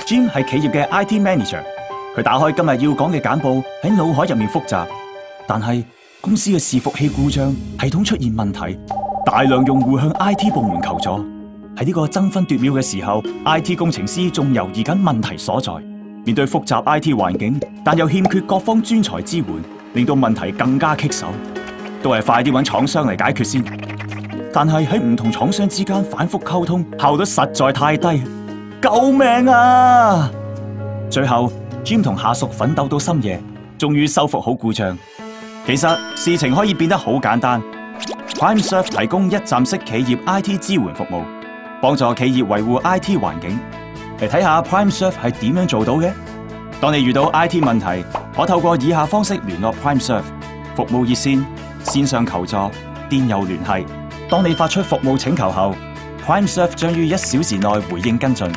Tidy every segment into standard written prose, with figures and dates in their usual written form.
Jim 係企業嘅 IT manager， 佢打開今日要講嘅簡報喺腦海入面複習，但係公司嘅伺服器故障，系統出現問題，大量用戶向 IT 部門求助。喺呢個爭分奪秒嘅時候 ，IT 工程師仲猶豫緊問題所在。面對複雜 IT 環境，但又欠缺各方專才支援，令到問題更加棘手。都係快啲揾廠商嚟解決先。但係喺唔同廠商之間反覆溝通，效率實在太低。救命啊！最後 Jim 同下屬奮鬥到深夜，終於修復好故障。其實事情可以變得好簡單。PrimeServe 提供一站式企業 IT 支援服務，幫助企業維護 IT 環境。嚟睇下 PrimeServe 係點樣做到嘅。當你遇到 IT 問題，可透過以下方式聯絡 PrimeServe 服務熱線、線上求助、電郵聯繫。當你發出服務請求後， PrimeServe 將於1小時內回應跟進，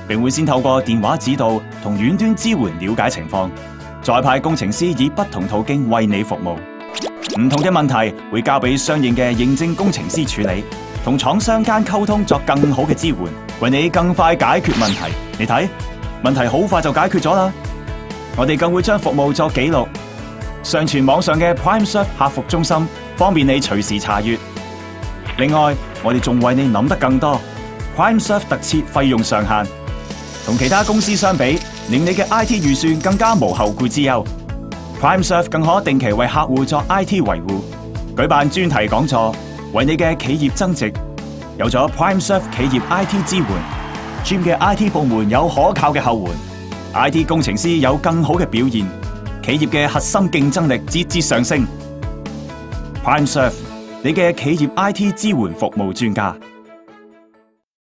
並會先透過電話指導同遠端支援了解情況，再派工程師以不同途徑為你服務。唔同嘅問題會交俾相應嘅認證工程師處理，同廠商間溝通作更好嘅支援，為你更快解決問題。你睇，問題好快就解決咗啦。我哋更會將服務作記錄，上傳網上嘅 PrimeServe 客服中心，方便你隨時查閱。另外，我哋仲為你諗得更多。PrimeServe 特設費用上限，同其他公司相比，令你嘅 IT 預算更加無後顧之憂。PrimeServe 更可定期為客戶作 IT 維護，舉辦專題講座，為你嘅企業增值。有咗 PrimeServe 企業 IT 支援，Jim 嘅 IT 部門有可靠嘅後援 ，IT 工程師有更好嘅表現，企業嘅核心競爭力節節上升。PrimeServe，你嘅企業 IT 支援服務專家。